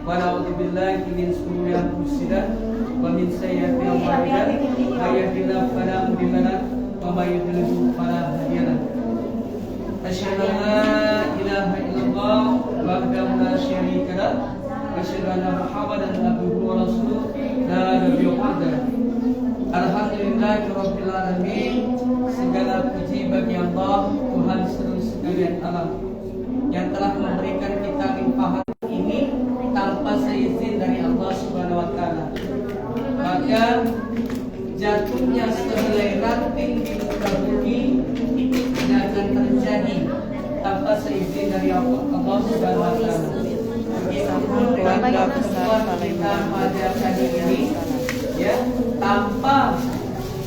wa na'udzu billahi min shururi anfusina wa min sayyiati a'malina may yahdihillahu fala mudilla lahu wa may yudlil fala hadiya lahu. Asyhadu an la ilaha illallah wahdahu la syarika lahu wa asyhadu anna Muhammadan abduhu wa rasuluh la nabiyya ba'dahu. Alhamdulillahirabbil alamin. Segala puji bagi Allah, Tuhan seluruh sekalian alam, yang telah memberikan kita limpahan ini tanpa seizin dari Allah Subhanahu wa taala. Maka jatuhnya sehelai ranting di muka bumi itu tidak akan terjadi tanpa seizin dari Allah Subhanahu wa taala. Begitupun dengan pertemuan kita pada kali ini, ya, tanpa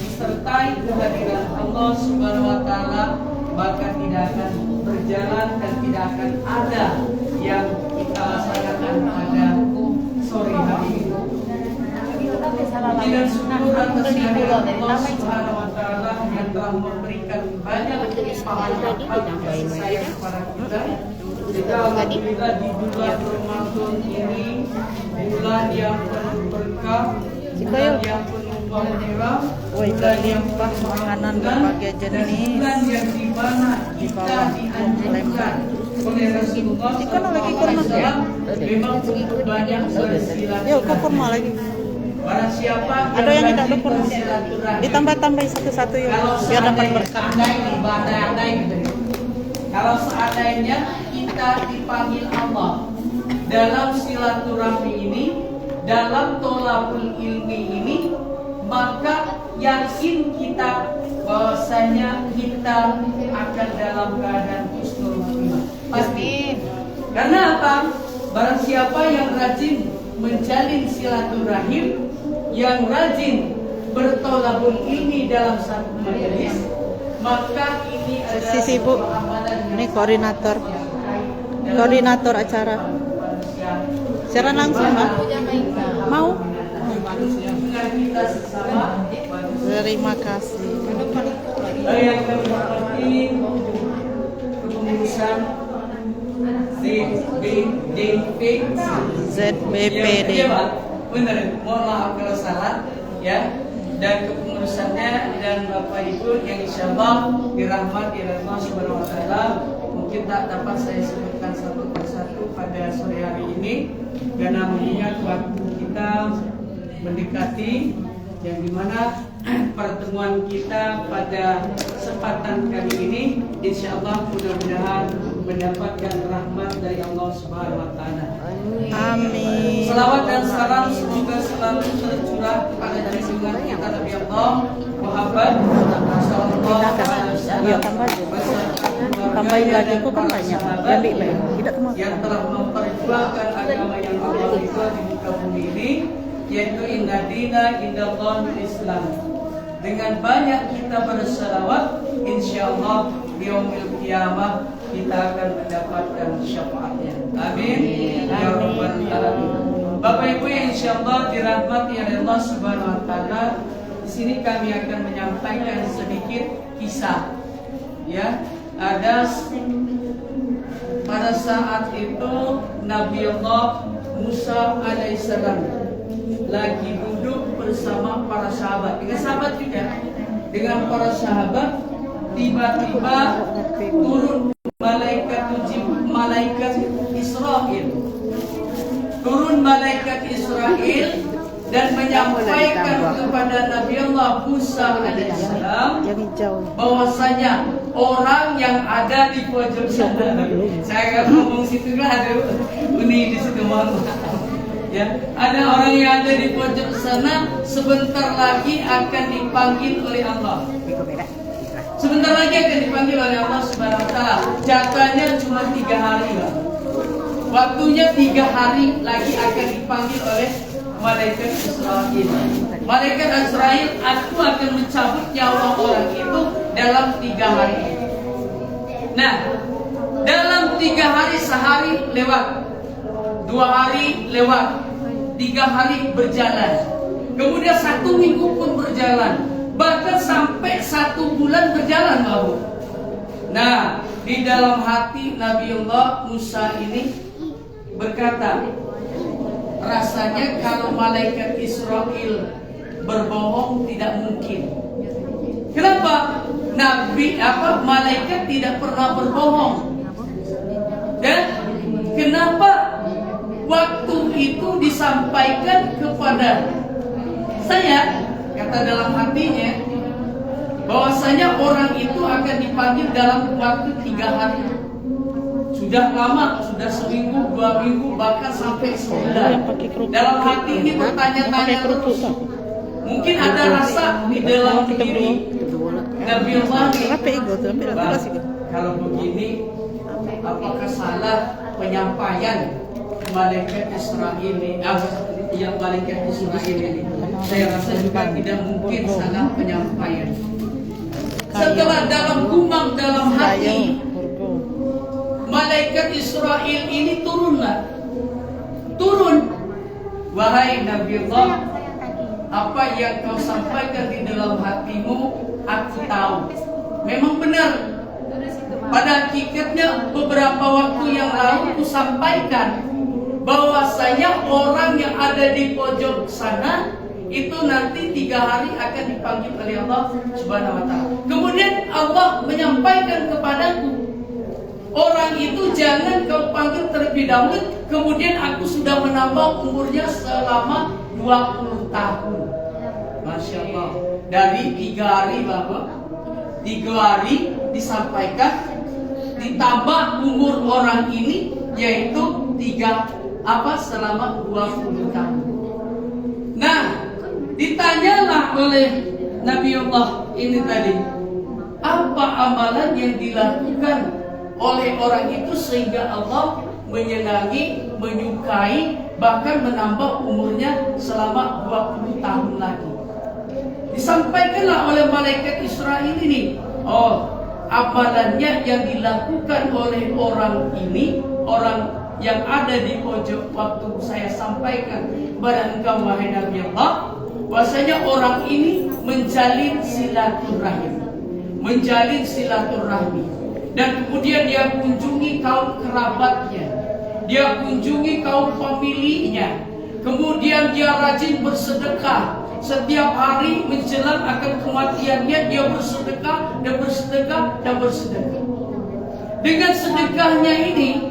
disertai kehadiran Allah Subhanahu wa taala, maka tidak akan berjalan dan tidak akan ada yang kita laksanakan pada sore hari ini. Dan syukur atas kehadiran Allah Subhanahu wa taala yang telah memberikan banyak limpahan kasih sayang kepada kita. Kita alhamdulillah di bulan Ramadan ini, bulan yang penuh berkah, bulan yang penuh pahala, bulan yang penuh makanan berbagai jenis bulan yang di mana kita dianjurkan oleh Rasulullah SAW memang banyak bersilaturahmi. Yuk, ke kurma lagi. Barang siapa Ada yang tidak ada kurma, bersilaturahmi, ditambah-tambah satu-satu yuk, biar dapat berkah. Kalau seandainya kita dipanggil Allah dalam silaturahmi ini, dalam tolabul ilmi ini, maka yakin kita bahwasanya kita akan dalam keadaan husnul khotimah. Pasti. Karena apa? Barang siapa yang rajin menjalin silaturahim, yang rajin bertolabul ilmi dalam satu majelis, maka ini adalah Sisi Bu, ini koordinator acara. Siaran langsung Mbak? Mau? Terima kasih. Yang kami hormati kepengurusan ZBPD. Benar, mohon maaf kalau salah ya. Dan kepengurusannya dan Bapak Ibu yang insyaallah dirahmati oleh Allah Subhanahu wa taala, mungkin tak dapat saya sebutkan satu persatu pada sore hari ini karena mengingat waktu kita mendekati, yang dimana pertemuan kita pada kesempatan kali ini insyaallah mudah-mudahan mendapatkan rahmat dari Allah Subhanahu wa taala. Amin. Selawat dan salam semoga selalu tercurah kepada junjungan kita Nabi Allah Muhammad sallallahu alaihi wasallam. Tambahin lagi, kok kan banyak. Tidak yang telah memperjuangkan agama yang Allah ridha di muka bumi ini, yaitu inna dina indallahil Islam. Dengan banyak kita berselawat, insyaallah di yaumil qiyamah kita akan mendapatkan syafaatnya. Amin. Ya rabbal alamin. Bapak Ibu yang insyaallah dirahmati oleh Allah Subhanahu wa taala, di sini kami akan menyampaikan sedikit kisah. Ya, ada pada saat itu Nabi Allah Musa alaihissalam lagi duduk bersama para sahabat, dengan sahabat juga, dengan para sahabat, tiba-tiba turun malaikat Israel, turun malaikat Israel dan menyampaikan kepada Nabi Allah Musa alaihissalam bahwasanya orang yang ada di pojok sana, saya akan ngomong situ lah, ini di situ mohon maaf. Ya, ada orang yang ada di pojok sana sebentar lagi akan dipanggil oleh Allah. Sebentar lagi akan dipanggil oleh Allah Subhanahu wa taala. Jatahnya cuma 3 hari, Pak. Waktunya 3 hari lagi akan dipanggil oleh malaikat Israel. Malaikat Israel, aku akan mencabut nyawa orang itu dalam 3 hari. Nah, dalam 3 hari, sehari lewat, 2 hari lewat, 3 hari berjalan, kemudian 1 minggu pun berjalan, bahkan sampai 1 bulan berjalan, Bapak. Nah, di dalam hati Nabiullah Musa ini berkata, rasanya kalau malaikat Israel berbohong tidak mungkin. Kenapa? Malaikat tidak pernah berbohong. Dan kenapa waktu itu disampaikan kepada saya, kata dalam hatinya, bahwasanya orang itu akan dipanggil dalam waktu 3 hari. Sudah lama, sudah seminggu, 2 minggu, bahkan sampai sebulan. Dalam hati ini bertanya-tanya terus. Mungkin ada rasa di dalam diri Nabiullah ini, kalau begini, apakah salah penyampaian malaikat Israel ini? Yang malaikat Israel ini, saya rasa juga tidak mungkin salah penyampaian. Setelah dalam gumam dalam hati, malaikat Israel ini turun. Wahai Nabiullah, apa yang kau sampaikan di dalam hatimu, aku tahu. Memang benar. Pada hakikatnya beberapa waktu yang lalu ku sampaikan bahwasanya orang yang ada di pojok sana itu nanti 3 hari akan dipanggil oleh Allah Subhanahu wa Ta'ala. Kemudian Allah menyampaikan kepadaku, orang itu jangan kau panggil terlebih dahulu. Kemudian aku sudah menambah umurnya selama 20 tahun. Masya Allah. Dari 3 hari bahwa 3 hari disampaikan, ditambah umur orang ini yaitu selama 20 tahun. Nah, ditanyalah oleh Nabiullah ini tadi, apa amalan yang dilakukan oleh orang itu sehingga Allah menyenangi, menyukai, bahkan menambah umurnya selama 20 tahun lagi. Disampaikanlah oleh malaikat Israel ini, amalannya yang dilakukan oleh orang ini, orang yang ada di pojok waktu saya sampaikan kepada engkau wahai Nabi Allah, bahwasanya orang ini menjalin silaturahmi, dan kemudian dia kunjungi kaum kerabatnya, dia kunjungi kaum familinya, kemudian dia rajin bersedekah. Setiap hari menjelang akan kematiannya dia bersedekah dan bersedekah dan bersedekah. Dengan sedekahnya ini,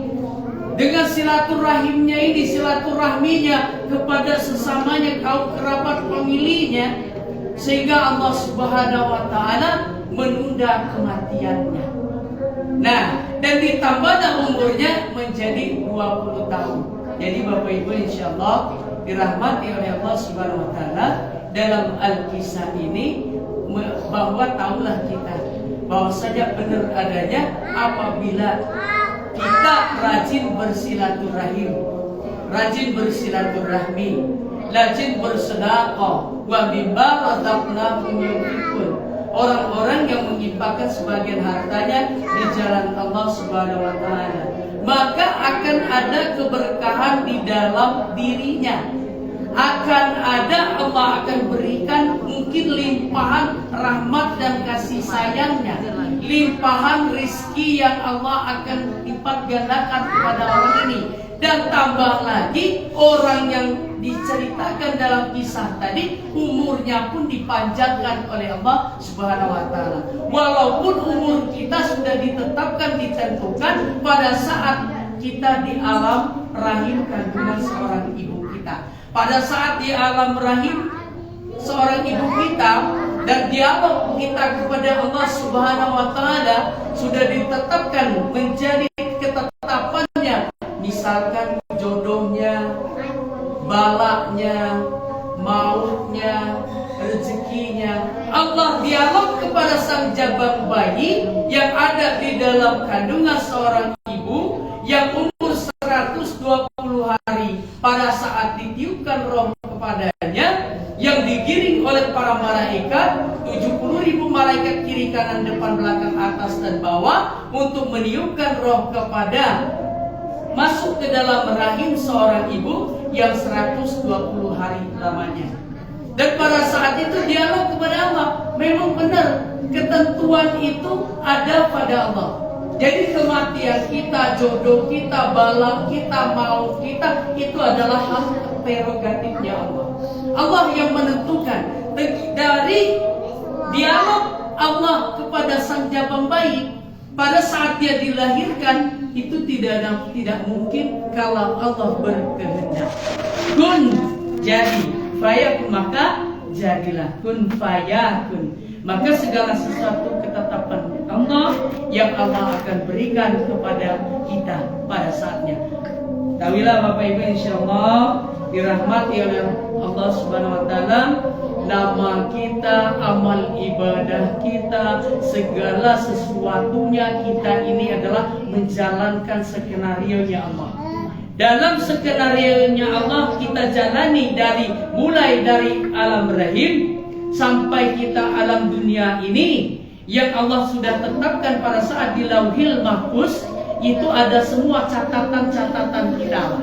dengan silaturahminya kepada sesamanya kaum kerabat familinya, sehingga Allah Subhanahu wa Ta'ala menunda kematiannya. Nah, dan ditambahlah umurnya menjadi 20 tahun. Jadi Bapak Ibu insyaallah dirahmati oleh Allah Subhanahu wa Ta'ala, dalam Al-Kisah ini bahwa tahulah kita bahwasanya benar adanya apabila kita rajin bersilaturahmi, rajin bersedekah, wa mimma razaqnahum yunfiqun. Orang-orang yang menginfakkan sebagian hartanya di jalan Allah Subhanahu wa Ta'ala, maka akan ada keberkahan di dalam dirinya. Allah akan berikan mungkin limpahan rahmat dan kasih sayangnya, limpahan rizki yang Allah akan lipat gandakan kepada orang ini. Dan tambah lagi, orang yang diceritakan dalam kisah tadi, umurnya pun dipanjangkan oleh Allah Subhanahu wa Ta'ala. Walaupun umur kita sudah ditentukan pada saat kita di alam rahim kandungan seorang ibu kita. Pada saat di alam rahim seorang ibu kita, dan dialog kita kepada Allah Subhanahu wa Ta'ala sudah ditetapkan menjadi ketetapannya. Misalkan jodohnya, balaknya, mautnya, rezekinya. Allah dialog kepada sang jabang bayi yang ada di dalam kandungan seorang ibu yang umur 120 hari. Pada saat ditiupkan roh kepadanya, yang digiring oleh para malaikat, 70.000 malaikat kiri kanan depan belakang atas dan bawah, untuk meniupkan roh kepada masuk ke dalam rahim seorang ibu yang 120 hari lamanya. Dan pada saat itu dialog kepada Allah. Memang benar ketentuan itu ada pada Allah. Jadi kematian kita, jodoh kita, bala kita, mau kita, itu adalah hak prerogatifnya Allah. Allah yang menentukan. Dari dialog Allah kepada sang jabang bayi pada saat dia dilahirkan, itu tidak mungkin kalau Allah berkehendak. Kun, jadi, fayakun, maka jadilah. Kun fayakun, maka segala sesuatu ketetapan Allah yang Allah akan berikan kepada kita pada saatnya. Tahuilah Bapak Ibu, insyaallah dirahmati oleh Allah Subhanahu wa taala, nama kita, amal ibadah kita, segala sesuatunya kita ini adalah menjalankan skenario-nya Allah. Dalam skenario-nya Allah kita jalani mulai dari alam rahim sampai kita alam dunia ini yang Allah sudah tetapkan pada saat di Lauhil Mahfuz. Itu ada semua catatan-catatan kita.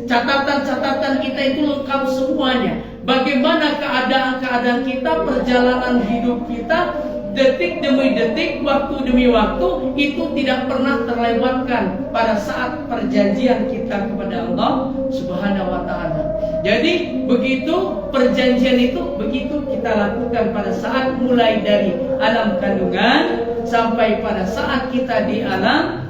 Catatan-catatan kita itu lengkap semuanya. Bagaimana keadaan-keadaan kita, perjalanan hidup kita, detik demi detik, waktu demi waktu, itu tidak pernah terlewatkan pada saat perjanjian kita kepada Allah Subhanahu wa taala. Jadi begitu perjanjian itu begitu kita lakukan pada saat mulai dari alam kandungan sampai pada saat kita di alam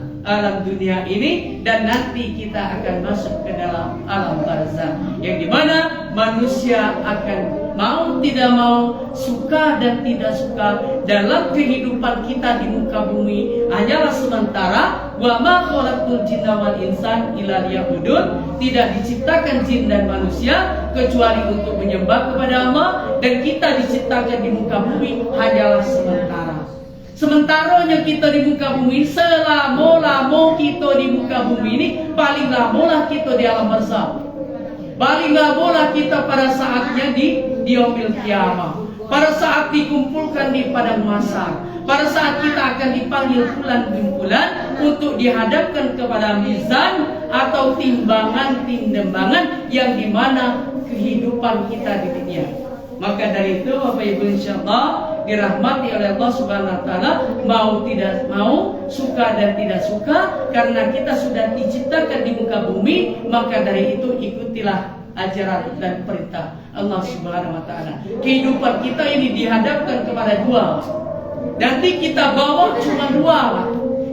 dunia ini, dan nanti kita akan masuk ke dalam alam barzakh yang dimana manusia akan mau tidak mau, suka dan tidak suka, dalam kehidupan kita di muka bumi hanyalah sementara. Wa ma khalaqtul jinna wal insan illa liya'budun, tidak diciptakan jin dan manusia kecuali untuk menyembah kepada Allah, dan kita diciptakan di muka bumi hanyalah sementara. Sementaranya kita di muka bumi, selama-lama kita di muka bumi ini, paling lama kita di alam barzakh. Paling lama kita pada saatnya di yaumil kiamah. Pada saat dikumpulkan di padang mahsyar. Pada saat kita akan dipanggil bulan-bulan untuk dihadapkan kepada mizan atau timbangan yang dimana kehidupan kita di dunia. Maka dari itu Bapak Ibu, insyaallah dirahmati oleh Allah Subhanahu wa taala, mau tidak mau, suka dan tidak suka, karena kita sudah diciptakan di muka bumi, maka dari itu ikutilah ajaran dan perintah Allah Subhanahu wa taala. Kehidupan kita ini dihadapkan kepada dua. Nanti kita bawa cuma dua,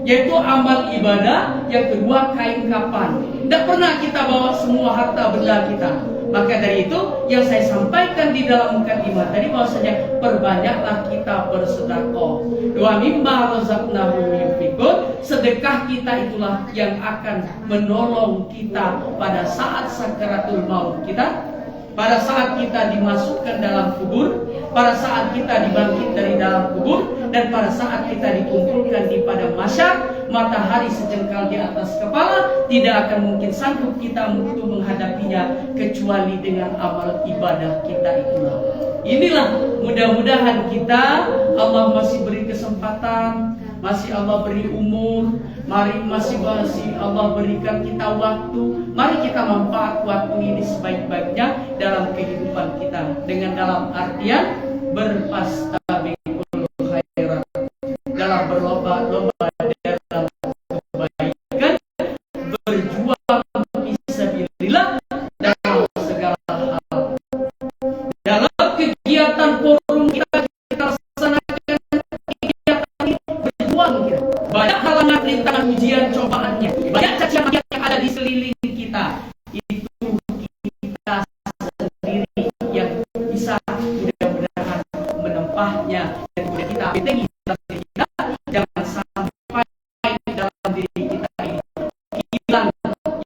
yaitu amal ibadah, yang kedua kain kapan. Tidak pernah kita bawa semua harta benda kita. Maka dari itu yang saya sampaikan di dalam mukadimah tadi, bahwasanya perbanyaklah kita bersedekah. Wa mimma razaqnahum yunfiqun, sedekah kita itulah yang akan menolong kita pada saat sakaratul maut kita, pada saat kita dimasukkan dalam kubur, pada saat kita dibangkit dari dalam kubur, dan pada saat kita dikumpulkan di padang mahsyar. Matahari sejengkal di atas kepala, tidak akan mungkin sanggup kita untuk menghadapinya kecuali dengan amal ibadah kita itulah. Inilah, mudah-mudahan kita, Allah masih beri kesempatan, masih Allah beri umur, masih Allah berikan kita waktu. Mari kita manfaat waktu ini sebaik-baiknya dalam kehidupan kita, dengan dalam artian berfastabiqul khairat, dalam berlomba-lomba dalam kebaikan, berjuang fisabilillah dalam segala hal. Dalam kegiatan forum kita laksanakan kegiatan ini, berjuang kita. Banyak halangan, rintangan, ujian, cobaannya, banyak cacian makian yang ada di sekeliling kita. Itu kita sendiri yang bisa mudah-mudahan menempahnya, dan kemudian kita bentengi dalam diri kita. Jangan sampai dalam diri kita ini hilang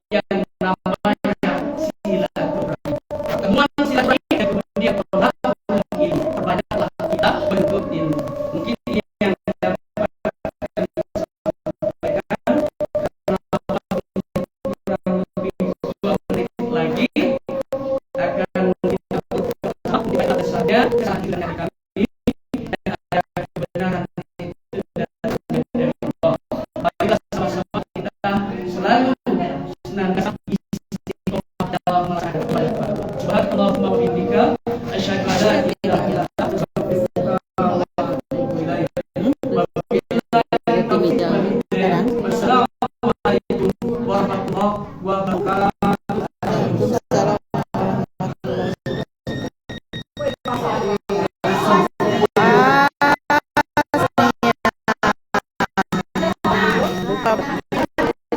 yang namanya silaturahmi. Pertemuan silaturahmi dan kemudian perlakuan ilmu. Perbanyaklah kita bentuk ilmu. Mungkin ini yang dapat saya sampaikan. Karena Buka